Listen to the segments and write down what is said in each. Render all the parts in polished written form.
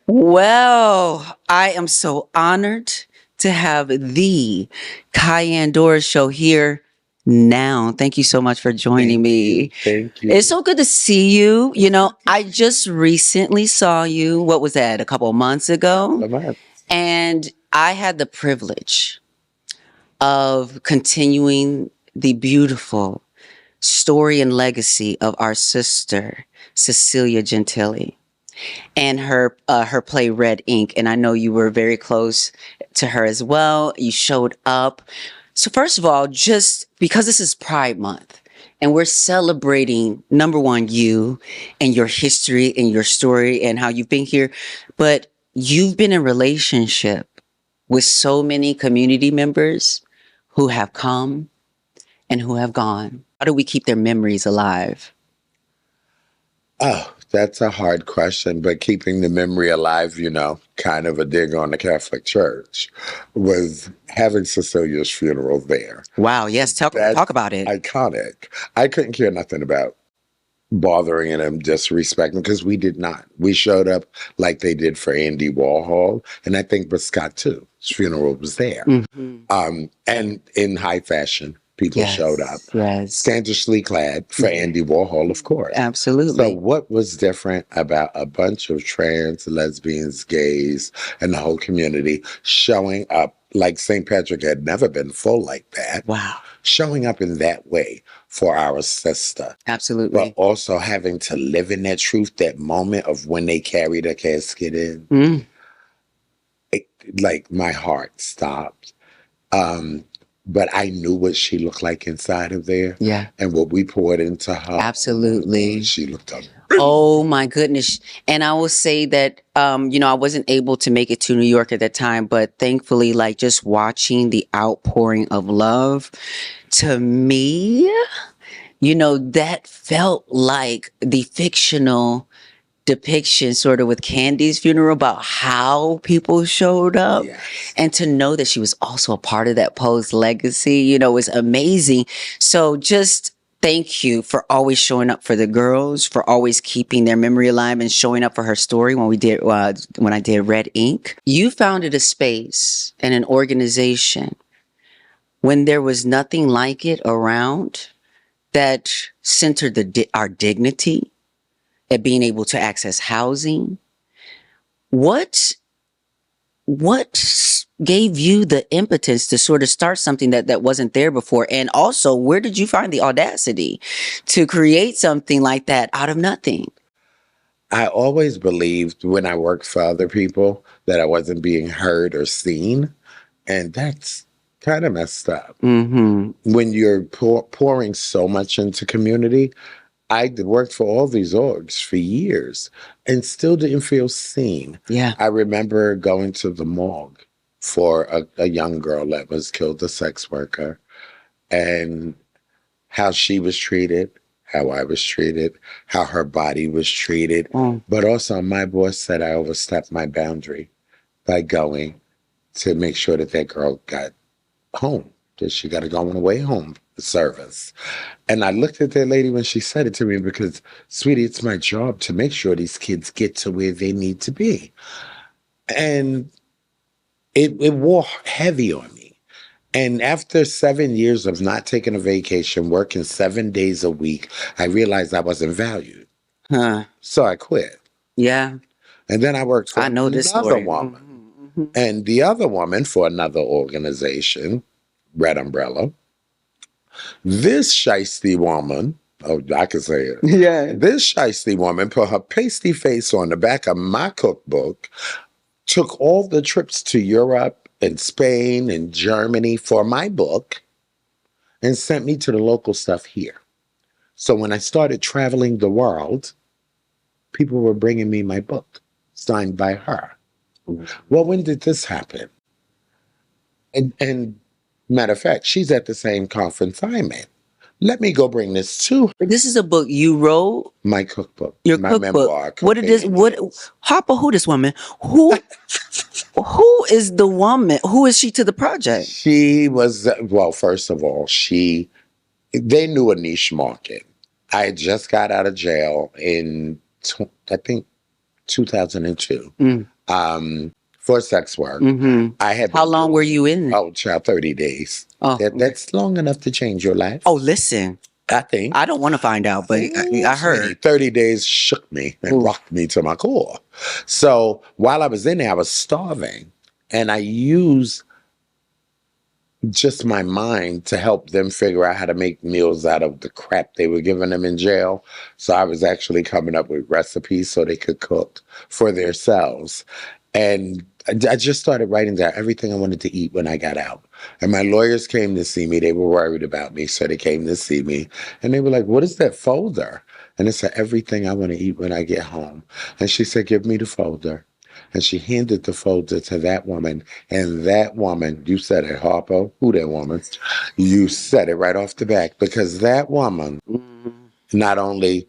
Well, I am so honored to have the Cayenne Doroshow here now. Thank you so much for joining me. Thank you. It's so good to see you. You know, I just recently saw you, what was that, a couple of months ago? And I had the privilege of continuing the beautiful story and legacy of our sister, Cecilia Gentilli, and her play Red Ink. And I know you were very close to her as well. You showed up. So first of all, just because this is Pride Month and we're celebrating, number one, you and your history and your story and how you've been here, but you've been in relationship with so many community members who have come and who have gone. How do we keep their memories alive? Oh, that's a hard question, but keeping the memory alive, kind of a dig on the Catholic Church, was having Cecilia's funeral there. Wow, yes, talk about it. Iconic. I couldn't care nothing about bothering him, disrespecting, because we did not. We showed up like they did for Andy Warhol, and I think Scott too. His funeral was there. Mm-hmm. And in high fashion. People showed up. Yes. Scandalously clad for Andy Warhol, of course. Absolutely. So what was different about a bunch of trans, lesbians, gays, and the whole community showing up like St. Patrick had never been full like that? Wow. Showing up in that way for our sister. Absolutely. But also having to live in that truth, that moment of when they carried a casket in. Like my heart stopped. But I knew what she looked like inside of there. Yeah. And what we poured into her. Absolutely. She looked up. Oh my goodness. And I will say that, I wasn't able to make it to New York at that time, but thankfully, like just watching the outpouring of love to me, that felt like the fictional depiction sort of with Candy's funeral about how people showed up. Yes. And to know that she was also a part of that Poe's legacy, was amazing. So just thank you for always showing up for the girls, for always keeping their memory alive and showing up for her story when I did Red Ink. You founded a space and an organization when there was nothing like it around that centered our dignity, at being able to access housing. What gave you the impetus to sort of start something that wasn't there before? And also, where did you find the audacity to create something like that out of nothing? I always believed when I worked for other people that I wasn't being heard or seen. And that's kind of messed up. Mm-hmm. When you're pouring so much into community, I worked for all these orgs for years and still didn't feel seen. Yeah. I remember going to the morgue for a young girl that was killed, a sex worker, and how she was treated, how I was treated, how her body was treated. But also my boss said I overstepped my boundary by going to make sure that that girl got home, that she got to go on the way home service. And I looked at that lady when she said it to me because, sweetie, it's my job to make sure these kids get to where they need to be. And it wore heavy on me. And after 7 years of not taking a vacation, working 7 days a week, I realized I wasn't valued. So I quit. Yeah. And then I worked for another woman. Mm-hmm. And the other woman for another organization, Red Umbrella. This shiesty woman, I can say it. Yeah. This shiesty woman put her pasty face on the back of my cookbook, took all the trips to Europe and Spain and Germany for my book, and sent me to the local stuff here. So when I started traveling the world, people were bringing me my book, signed by her. Well, when did this happen? And matter of fact, she's at the same conference I'm at. Let me go bring this to her. This is a book you wrote? My cookbook. Your my cookbook. Memoir. What did this? What? Harper? Who this woman? Who? Who is the woman? Who is she to the project? She was, well, first of all, they knew a niche market. I had just got out of jail in, I think, 2002. for sex work. I had How long were you in it? Oh, child, 30 days. Oh, That's long enough to change your life. oh, listen. I think. I don't want to find out, but I heard. 30 days shook me and rocked me to my core. So while I was in there, I was starving. And I used just my mind to help them figure out how to make meals out of the crap they were giving them in jail. So I was actually coming up with recipes so they could cook for themselves. And I just started writing down everything I wanted to eat when I got out. And my lawyers came to see me. They were worried about me, so they came to see me. And they were like, what is that folder? And it said, everything I want to eat when I get home. And she said, give me the folder. And she handed the folder to that woman. And that woman, you said it, Harpo, who that woman? You said it right off the back. Because that woman, not only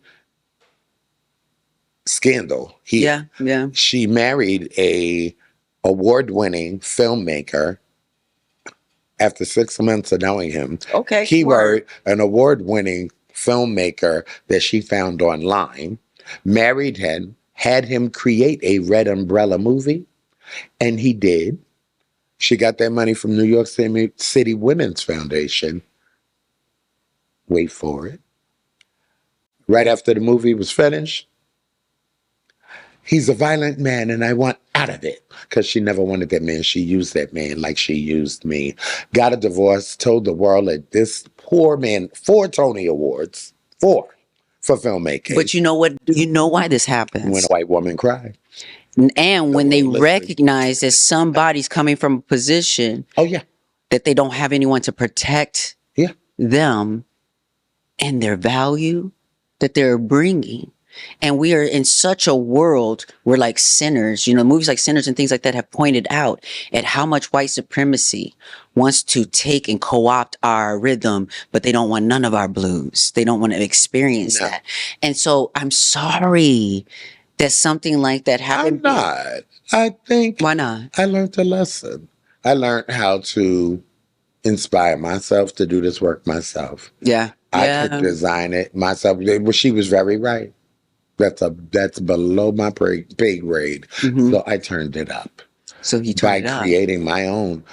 scandal here, she married a award-winning filmmaker after 6 months of knowing him. Okay. Keyword, an award-winning filmmaker that she found online, married him, had him create a Red Umbrella movie, and he did. She got that money from New York City Women's Foundation. Wait for it. Right after the movie was finished, he's a violent man and I want out of it. Because she never wanted that man. She used that man like she used me. Got a divorce, told the world that this poor man, 4 Tony Awards, 4 for filmmaking. But you know what? You know why this happens? When a white woman cried. And when they recognize that somebody's coming from a position that they don't have anyone to protect them and their value that they're bringing. And we are in such a world where like Sinners, movies like Sinners and things like that have pointed out at how much white supremacy wants to take and co-opt our rhythm, but they don't want none of our blues. They don't want to experience that. And so I'm sorry that something like that happened. I'm not. I think. Why not? I learned a lesson. I learned how to inspire myself to do this work myself. Yeah. I could design it myself. She was very right. That's below my pay grade. So I turned it up. So you turned it up. By creating my own.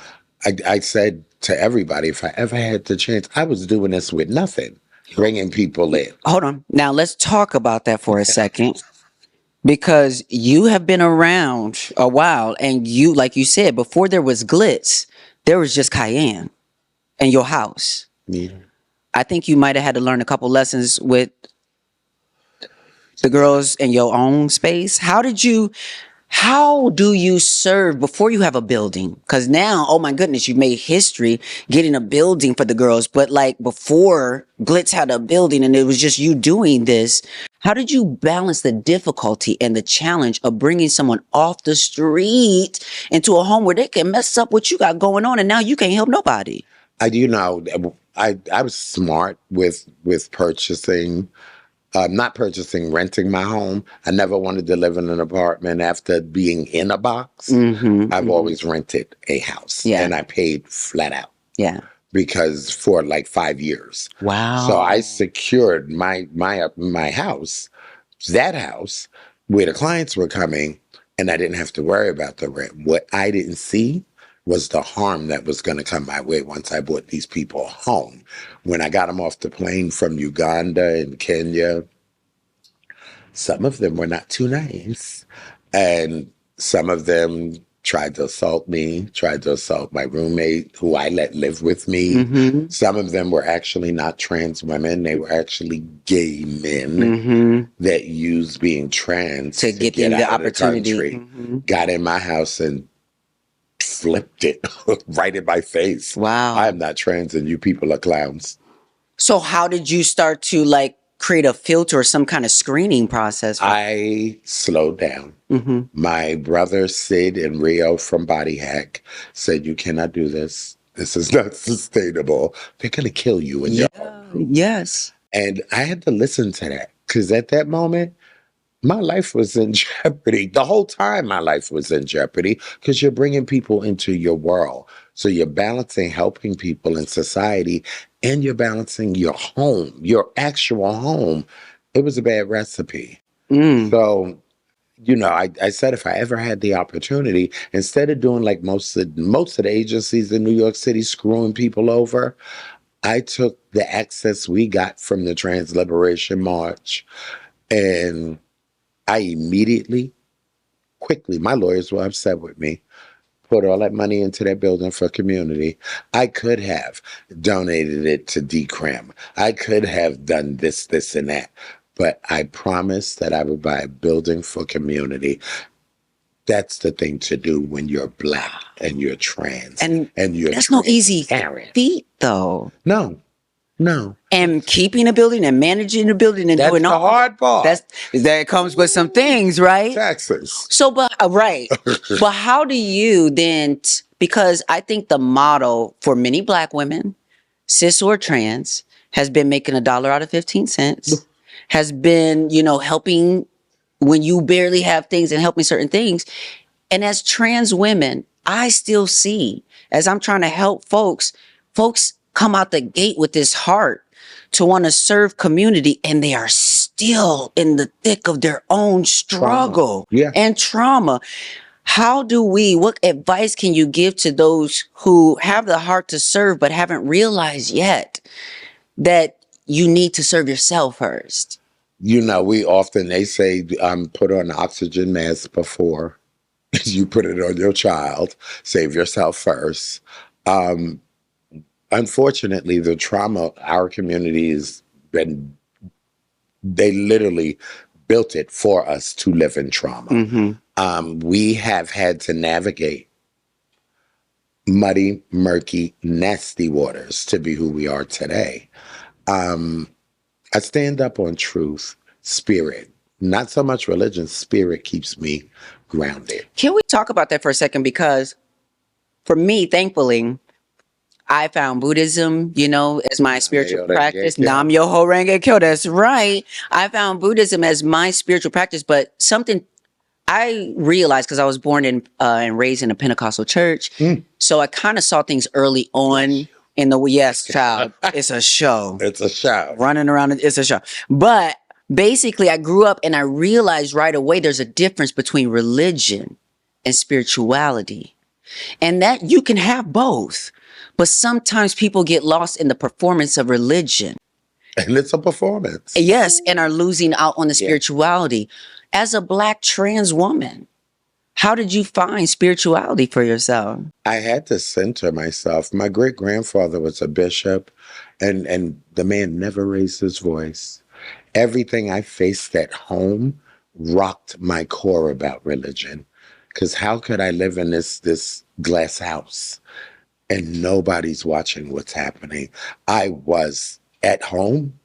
I said to everybody, if I ever had the chance, I was doing this with nothing, bringing people in. Hold on. Now let's talk about that for a second. Because you have been around a while and you, like you said, before there was GLITS, there was just Cayenne and your house. Yeah. I think you might have had to learn a couple lessons with the girls in your own space. How do you serve before you have a building? Because now, oh my goodness, you made history getting a building for the girls. But like before GLITS had a building and it was just you doing this, how did you balance the difficulty and the challenge of bringing someone off the street into a home where they can mess up what you got going on and now you can't help nobody? I was smart with purchasing. Not purchasing, renting my home. I never wanted to live in an apartment after being in a box. I've always rented a house. And I paid flat out. Because for like 5 years. Wow. So I secured my house, that house, where the clients were coming, and I didn't have to worry about the rent. What I didn't see was the harm that was going to come my way once I brought these people home. When I got them off the plane from Uganda and Kenya, some of them were not too nice. And some of them tried to assault me, tried to assault my roommate, who I let live with me. Some of them were actually not trans women. They were actually gay men that used being trans to get them the opportunity. The country, got in my house and flipped it right in my face. Wow. I'm not trans and you people are clowns. So how did you start to like create a filter or some kind of screening process? I slowed down. My brother Sid and Rio from Body Hack said, you cannot do this. This is not sustainable. They're going to kill you in your home. Yes. And I had to listen to that because at that moment, my life was in jeopardy. The whole time my life was in jeopardy because you're bringing people into your world. So you're balancing helping people in society and you're balancing your home, your actual home. It was a bad recipe. So I said if I ever had the opportunity, instead of doing like most of the agencies in New York City screwing people over, I took the access we got from the Trans Liberation March, and I immediately, quickly, my lawyers were upset with me, put all that money into that building for community. I could have donated it to DCRAM. I could have done this, and that. But I promised that I would buy a building for community. That's the thing to do when you're Black and you're trans And you're that's no easy transparent. feat, though. No. And keeping a building and managing a building and That's doing the all hard part. that comes with some things, right? Taxes. So, but right. But how do you then, because I think the model for many Black women, cis or trans, has been making $1 out of 15 cents, has been, helping when you barely have things and helping certain things. And as trans women, I still see, as I'm trying to help folks come out the gate with this heart to want to serve community, and they are still in the thick of their own struggle and trauma. What advice can you give to those who have the heart to serve but haven't realized yet that you need to serve yourself first? They say, put on an oxygen mask before you put it on your child. Save yourself first. Unfortunately, the trauma our community has been, they literally built it for us to live in trauma. Mm-hmm. We have had to navigate muddy, murky, nasty waters to be who we are today. I stand up on truth, spirit, not so much religion. Spirit keeps me grounded. Can we talk about that for a second? Because for me, thankfully, I found Buddhism, as my spiritual practice. Nam Myoho Renge Kyo. That's right. I found Buddhism as my spiritual practice, but something I realized, because I was born and raised in a Pentecostal church, so I kind of saw things early on in the child. It's a show. It's a show. Running around, it's a show. But basically, I grew up and I realized right away there's a difference between religion and spirituality, and that you can have both. But sometimes people get lost in the performance of religion. And it's a performance. Yes, and are losing out on the spirituality. As a Black trans woman, how did you find spirituality for yourself? I had to center myself. My great-grandfather was a bishop, and the man never raised his voice. Everything I faced at home rocked my core about religion. Because how could I live in this glass house and nobody's watching what's happening? I was at home.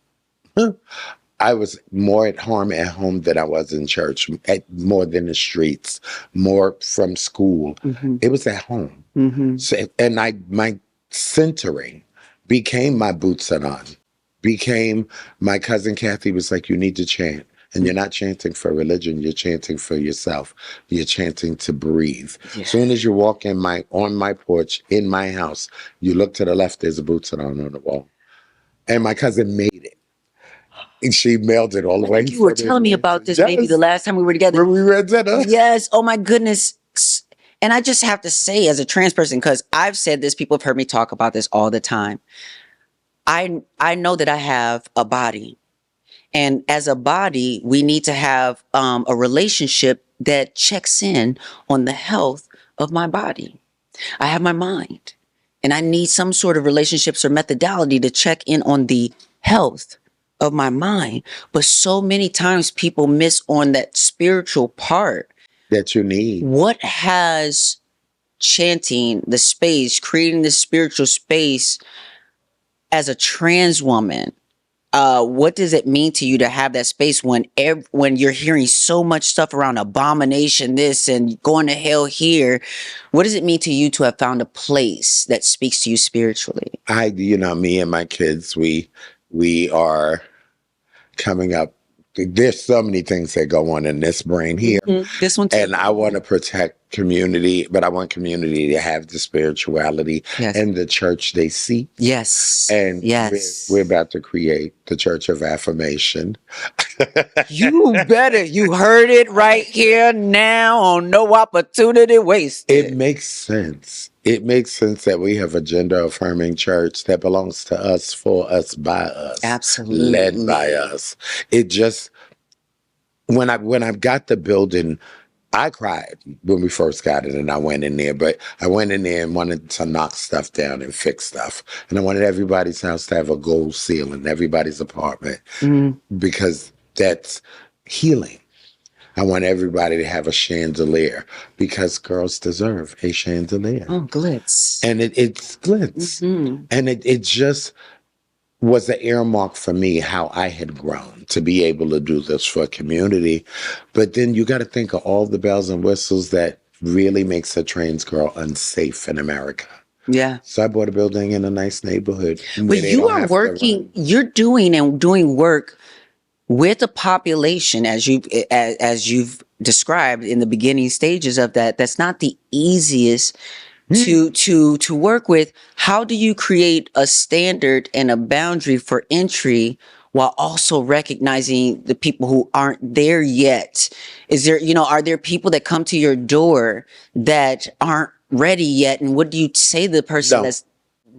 I was more at home than I was in church, more than the streets, more from school. Mm-hmm. It was at home. Mm-hmm. So, and my centering became my boots on, became my cousin Kathy was like, you need to chant. And you're not chanting for religion, you're chanting for yourself. You're chanting to breathe. Yeah. As soon as you walk on my porch, in my house, you look to the left, there's a boots on the wall. And my cousin made it. And she mailed it all the way. You were telling me about this maybe the last time we were together. When we were at dinner. Yes. Oh my goodness. And I just have to say, as a trans person, because I've said this, people have heard me talk about this all the time. I know that I have a body. And as a body, we need to have a relationship that checks in on the health of my body. I have my mind, and I need some sort of relationships or methodology to check in on the health of my mind. But so many times people miss on that spiritual part that you need. What has chanting the space, creating this spiritual space as a trans woman, what does it mean to you to have that space when you're hearing so much stuff around abomination, this and going to hell here? What does it mean to you to have found a place that speaks to you spiritually? Me and my kids, we are coming up. There's so many things that go on in this brain here. Mm-hmm. This one too. And I want to protect community, but I want community to have the spirituality and the church they seek. Yes. And we're about to create the Church of Affirmation. You better. You heard it right here now on No Opportunity Wasted. It makes sense. It makes sense that we have a gender affirming church that belongs to us, for us, by us, Absolutely. led by us. It just when I got the building, I cried when we first got it, and I went in there. But I went in there and wanted to knock stuff down and fix stuff, and I wanted everybody's house to have a gold ceiling, everybody's apartment, because that's healing. I want everybody to have a chandelier because girls deserve a chandelier. Oh, glitz. And it's glitz. And it just was an earmark for me how I had grown to be able to do this for a community. But then you got to think of all the bells and whistles that really makes a trans girl unsafe in America. Yeah. So I bought a building in a nice neighborhood. But you are working, you're doing work with a population as you've described in the beginning stages of that. That's not the easiest to work with. How do you create a standard and a boundary for entry while also recognizing the people who aren't there yet? Is there, are there people that come to your door that aren't ready yet? And what do you say to the person that's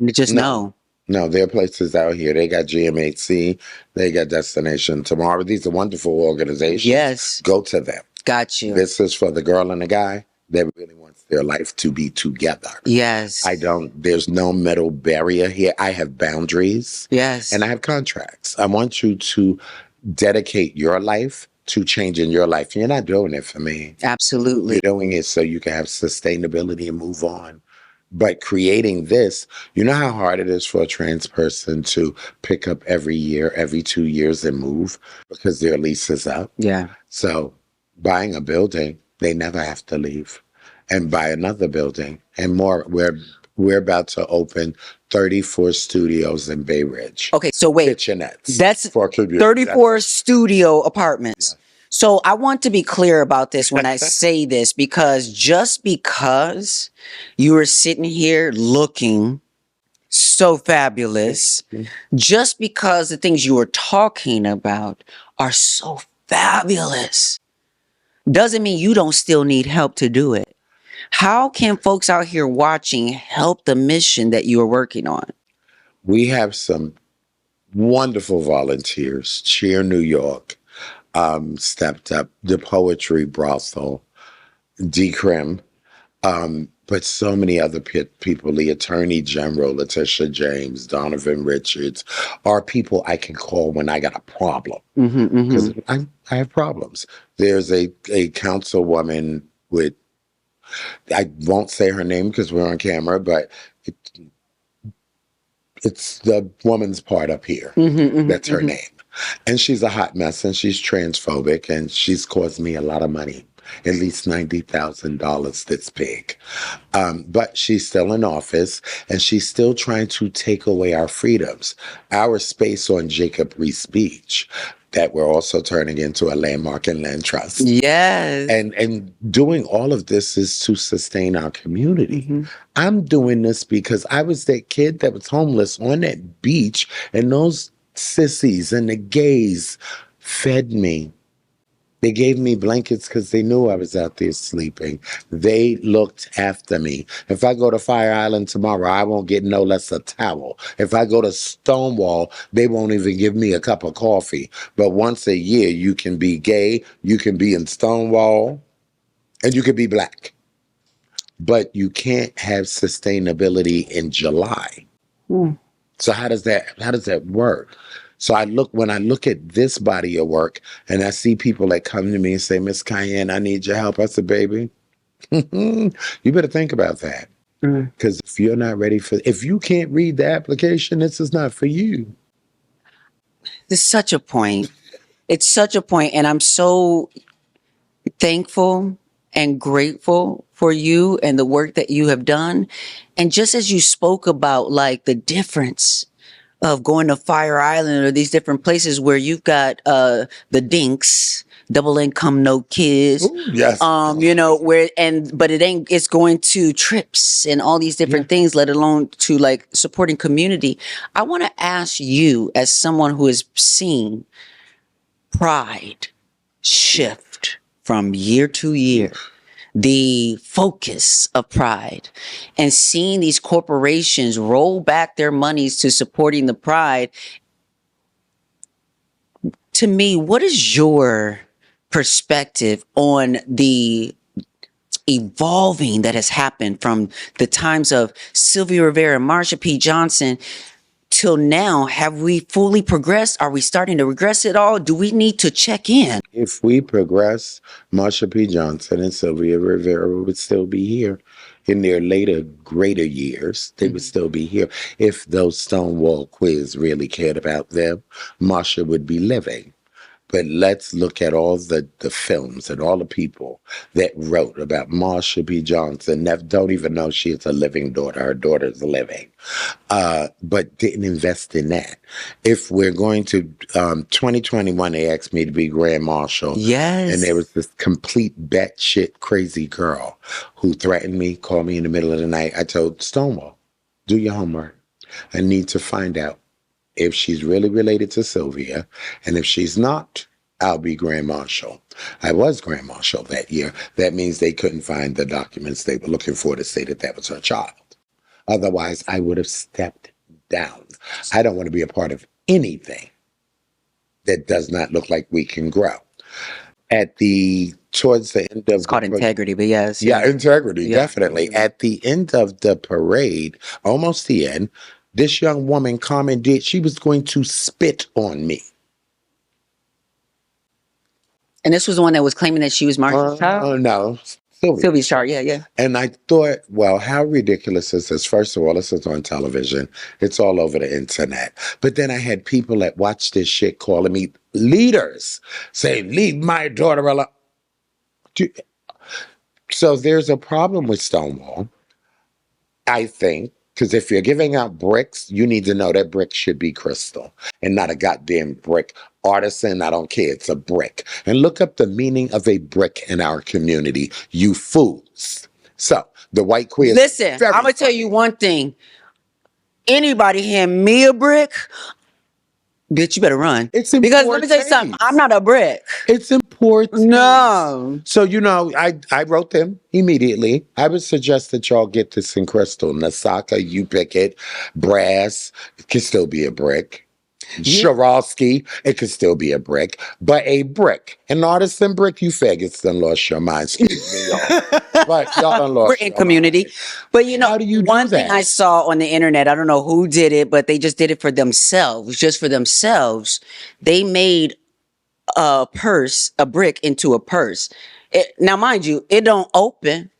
just no? No, there are places out here. They got GMHC. They got Destination Tomorrow. These are wonderful organizations. Yes. Go to them. Got you. This is for the girl and the guy that really wants their life to be together. Yes. There's no middle barrier here. I have boundaries. Yes. And I have contracts. I want you to dedicate your life to changing your life. You're not doing it for me. Absolutely. You're doing it so you can have sustainability and move on. But creating this, you know how hard it is for a trans person to pick up every year, every 2 years and move because their lease is up? Yeah. So buying a building, they never have to leave. And buy another building and more. We're about to open 34 studios in Bay Ridge. Okay, so wait. Kitchenettes. That's for 34 studio apartments. Yeah. So I want to be clear about this when I say this, because just because you are sitting here looking so fabulous, just because the things you are talking about are so fabulous, doesn't mean you don't still need help to do it. How can folks out here watching help the mission that you are working on? We have some wonderful volunteers. Cheer New York stepped up, the Poetry Brothel, Decrim, but so many other people, the Attorney General, Letitia James, Donovan Richards, are people I can call when I got a problem. Because I have problems. There's a councilwoman with, I won't say her name because we're on camera, but it's the woman's part up here. That's her name. And she's a hot mess, and she's transphobic, and she's caused me a lot of money, at least $90,000. That's big. But she's still in office, and she's still trying to take away our freedoms. Our space on Jacob Reese Beach, that we're also turning into a landmark and land trust. Yes. And doing all of this is to sustain our community. I'm doing this because I was that kid that was homeless on that beach, and those sissies and the gays fed me. They gave me blankets because they knew I was out there sleeping. They looked after me. If I go to Fire Island tomorrow, I won't get no less a towel. If I go to Stonewall, they won't even give me a cup of coffee. But once a year, you can be gay, you can be in Stonewall, and you can be black. But you can't have sustainability in July. So how does that work? So when I look at this body of work and I see people that come to me and say, Miss Cayenne, I need your help. I said, baby, you better think about that. Because if you're not ready if you can't read the application, this is not for you. It's such a point. It's such a point. And I'm so thankful and grateful for you and the work that you have done. And just as you spoke about like the difference of going to Fire Island or these different places where you've got the dinks, double income, no kids. Ooh, yes. But it's going to trips and all these different things, let alone to like supporting community. I want to ask you, as someone who has seen pride shift from year to year, the focus of pride, and seeing these corporations roll back their monies to supporting the pride, to me, what is your perspective on the evolving that has happened from the times of Sylvia Rivera, Marsha P. Johnson till now? Have we fully progressed? Are we starting to regress at all? Do we need to check in? If we progress, Marsha P. Johnson and Sylvia Rivera would still be here. In their later, greater years, they would still be here. If those Stonewall quiz really cared about them, Marsha would be living. But let's look at all the films and all the people that wrote about Marsha P. Johnson that don't even know she is a living daughter. Her daughter's living. But didn't invest in that. If we're going to 2021, they asked me to be Grand Marshal. Yes. And there was this complete batshit crazy girl who threatened me, called me in the middle of the night. I told Stonewall, do your homework. I need to find out if she's really related to Sylvia, and if she's not, I'll be Grand Marshal. I was Grand Marshal that year. That means they couldn't find the documents they were looking for to say that that was her child. Otherwise, I would have stepped down. I don't want to be a part of anything that does not look like we can grow. Towards the end of It's called integrity, but yes. Yeah, integrity, definitely. At the end of the parade, almost the end, this young woman commented she was going to spit on me. And this was the one that was claiming that she was Marsha's child? Oh, no. Sylvia's child, yeah. And I thought, well, how ridiculous is this? First of all, this is on television. It's all over the internet. But then I had people that watch this shit calling me leaders, saying, leave my daughter alone. So there's a problem with Stonewall, I think. Because if you're giving out bricks, you need to know that brick should be crystal and not a goddamn brick. Artisan, I don't care. It's a brick. And look up the meaning of a brick in our community, you fools. So the white queer. Listen, I'm going to tell you one thing. Anybody hand me a brick, bitch, you better run. It's important. Because let me tell you something. I'm not a brick. It's important. No. So, I wrote them immediately. I would suggest that y'all get this in crystal. Nasaka, you pick it. Brass, it can still be a brick. Swarovski, it could still be a brick. But a brick, an artisan brick, you faggots done lost your mind. Excuse me, y'all. But y'all done lost. We're in community. Mind. But how do you one do that? thing I saw on the internet, I don't know who did it, but they just did it for themselves. Just for themselves. They made a brick into a purse. Now, mind you, it don't open.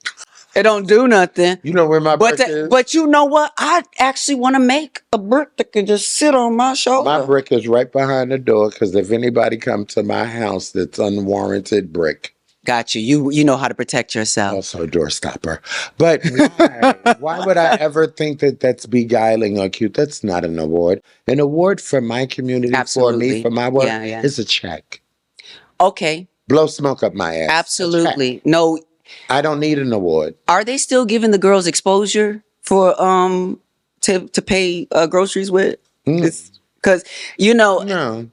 It don't do nothing. You know where my brick is? But you know what? I actually want to make a brick that can just sit on my shoulder. My brick is right behind the door, because if anybody comes to my house that's unwarranted brick. Got you. You know how to protect yourself. Also a door stopper. But why? Why would I ever think that that's beguiling or cute? That's not an award. An award for my community, Absolutely. for me, for my work, Yeah. is a check. Okay. Blow smoke up my ass. Absolutely. No. I don't need an award. Are they still giving the girls exposure for to pay groceries with? Because no,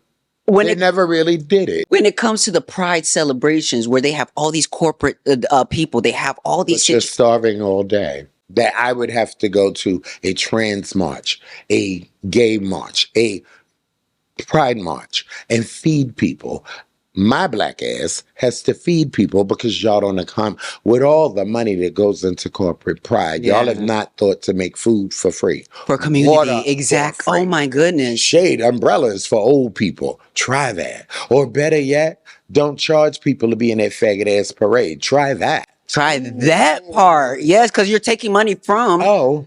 they never really did it. When it comes to the pride celebrations, where they have all these corporate people, they have all these. But you're starving all day. That I would have to go to a trans march, a gay march, a pride march, and feed people. My black ass has to feed people because y'all don't account with all the money that goes into corporate pride. Y'all have not thought to make food for free. For community, exactly. Oh my goodness. Shade umbrellas for old people. Try that. Or better yet, don't charge people to be in that faggot ass parade. Try that. Try that part. Yes, because you're taking money from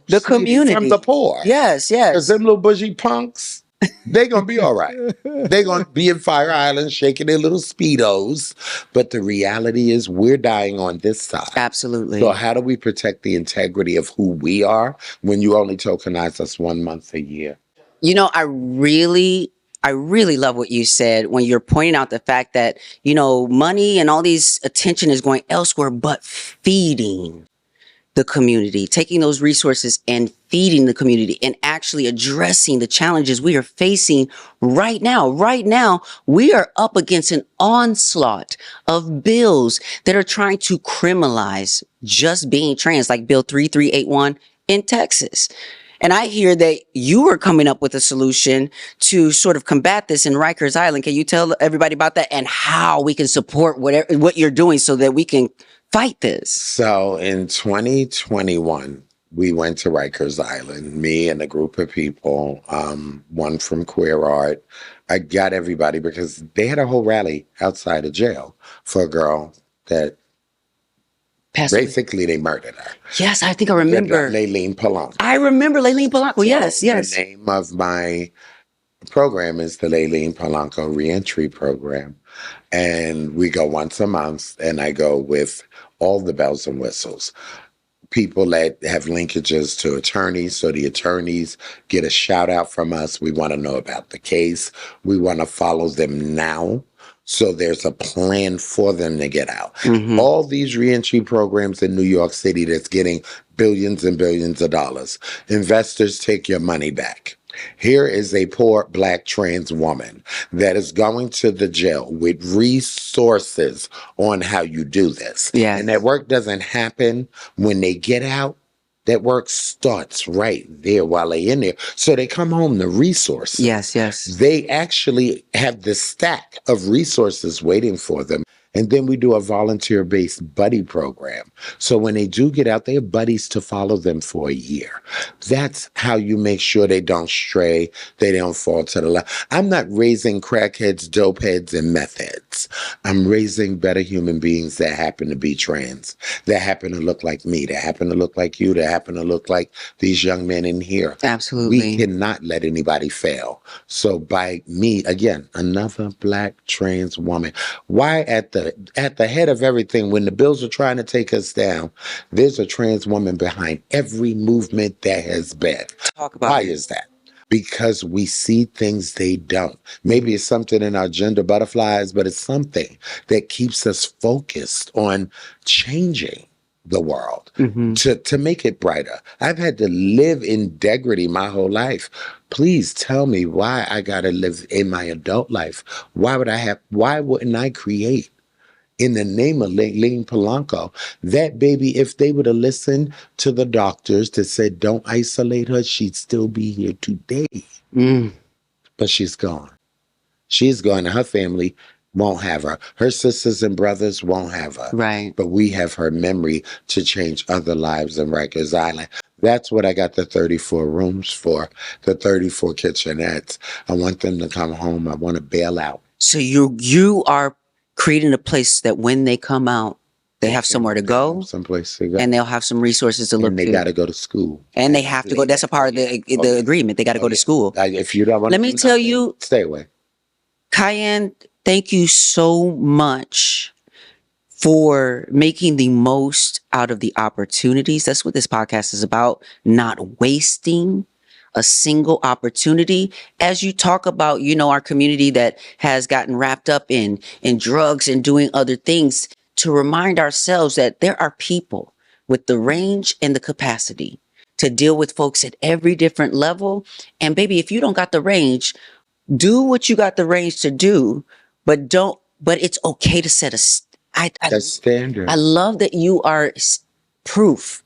the community. From the poor. Yes. Because them little bougie punks, they gonna be all right. They gonna be in Fire Island shaking their little Speedos. But the reality is we're dying on this side. Absolutely. So how do we protect the integrity of who we are when you only tokenize us 1 month a year? I really love what you said when you're pointing out the fact that, money and all these attention is going elsewhere, but feeding the community, taking those resources and feeding the community and actually addressing the challenges we are facing right now. Right now, we are up against an onslaught of bills that are trying to criminalize just being trans, like Bill 3381 in Texas. And I hear that you were coming up with a solution to sort of combat this in Rikers Island. Can you tell everybody about that and how we can support what you're doing so that we can fight this? So in 2021, we went to Rikers Island, me and a group of people, one from Queer Art. I got everybody because they had a whole rally outside of jail for a girl that basically they murdered her. Yes, I think I remember. Layleen Polanco. I remember Layleen Polanco. Yes. The name of my program is the Layleen Polanco Re-Entry Program. And we go once a month, and I go with all the bells and whistles. People that have linkages to attorneys, so the attorneys get a shout out from us. We want to know about the case. We want to follow them now. So there's a plan for them to get out. Mm-hmm. All these reentry programs in New York City that's getting billions and billions of dollars. Investors take your money back. Here is a poor Black trans woman that is going to the jail with resources on how you do this. Yes. And that work doesn't happen when they get out. That work starts right there while they're in there. So they come home to resources. Yes. They actually have the stack of resources waiting for them. And then we do a volunteer-based buddy program. So when they do get out, they have buddies to follow them for a year. That's how you make sure they don't stray, they don't fall to the left. I'm not raising crackheads, dopeheads, and meth heads. I'm raising better human beings that happen to be trans, that happen to look like me, that happen to look like you, that happen to look like these young men in here. Absolutely. We cannot let anybody fail. So by me, again, another Black trans woman, why at the head of everything, when the bills are trying to take us down, there's a trans woman behind every movement that has been. Talk about Why is that? Because we see things they don't. Maybe it's something in our gender butterflies, but it's something that keeps us focused on changing the world, to make it brighter. I've had to live in integrity my whole life. Please tell me why I got to live in my adult life. Why wouldn't I create in the name of Layleen Polanco? That baby, if they would have listened to the doctors that said, don't isolate her, she'd still be here today. But she's gone. She's gone, and her family won't have her. Her sisters and brothers won't have her. Right. But we have her memory to change other lives in Rikers Island. That's what I got the 34 rooms for, the 34 kitchenettes. I want them to come home. I want to bail out. So you are creating a place that when they come out, they have somewhere to go, someplace to go, and they'll have some resources to look and they got to go to school, and they have to go. That's a part of the agreement. They got to go to school. If you don't want, let me tell you, stay away. Cayenne, thank you so much for making the most out of the opportunities. That's what this podcast is about. Not wasting a single opportunity. As you talk about, our community that has gotten wrapped up in drugs and doing other things, to remind ourselves that there are people with the range and the capacity to deal with folks at every different level. And baby, if you don't got the range, do what you got the range to do, but it's okay to set a standard. I love that you are proof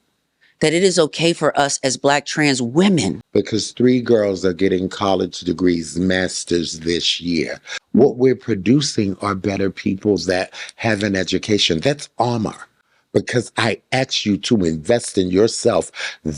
that it is okay for us as Black trans women. Because 3 girls are getting college degrees, masters this year. What we're producing are better people that have an education. That's armor. Because I ask you to invest in yourself.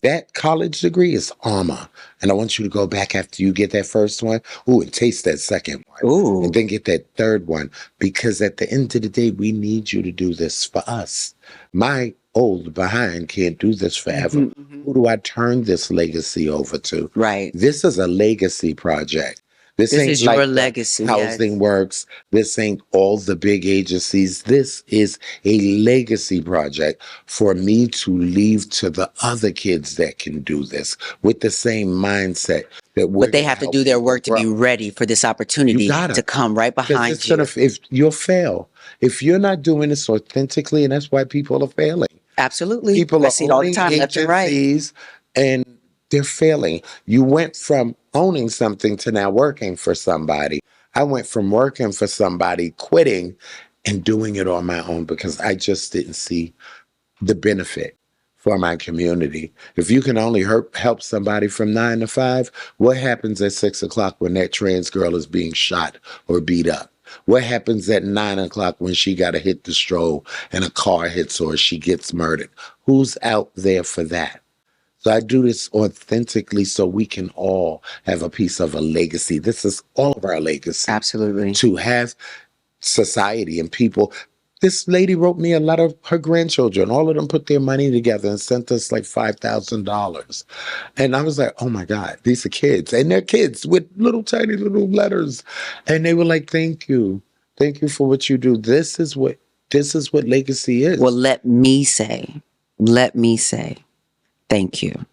That college degree is armor. And I want you to go back after you get that first one. And taste that second one. Ooh. And then get that third one. Because at the end of the day, we need you to do this for us. My old behind can't do this forever. Who do I turn this legacy over to? Right. This is a legacy project. This ain't is like your legacy. Housing Works. This ain't all the big agencies. This is a legacy project for me to leave to the other kids that can do this with the same mindset. But they have to do their work to be ready for this opportunity to come right behind you. If you'll fail, if you're not doing this authentically, and that's why people are failing. Absolutely. People I are see it all the owning time, left and right. agencies and they're failing. You went from owning something to now working for somebody. I went from working for somebody, quitting, and doing it on my own because I just didn't see the benefit for my community. If you can only help somebody from 9 to 5, what happens at 6 o'clock when that trans girl is being shot or beat up? What happens at 9 o'clock when she got to hit the stroll and a car hits her or she gets murdered? Who's out there for that? So I do this authentically so we can all have a piece of a legacy. This is all of our legacy. Absolutely. To have society and people. This lady wrote me a letter of her grandchildren. All of them put their money together and sent us like $5,000. And I was like, oh my God, these are kids. And they're kids with little tiny little letters. And they were like, thank you. Thank you for what you do. This is what legacy is. Well, let me say thank you.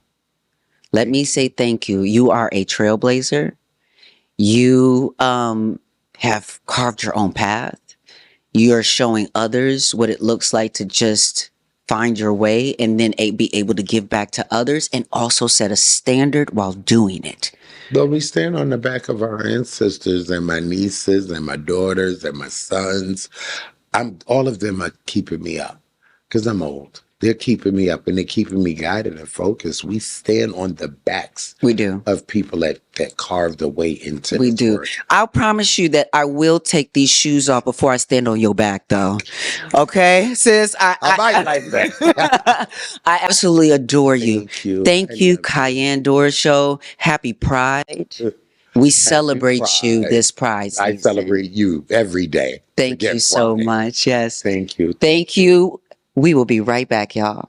Let me say thank you. You are a trailblazer. You have carved your own path. You're showing others what it looks like to just find your way and then be able to give back to others and also set a standard while doing it. But we stand on the back of our ancestors and my nieces and my daughters and my sons. All of them are keeping me up because I'm old. They're keeping me up and they're keeping me guided and focused. We stand on the backs of people that carved the way into we this do. work. I'll promise you that I will take these shoes off before I stand on your back, though. Okay, sis? I might like that. I absolutely adore you. Thank you. Thank you, Cayenne Doroshow. Happy Pride. We celebrate you this Pride season. I celebrate you every day. Thank you so much. Yes. Thank you. Thank you. We will be right back, y'all.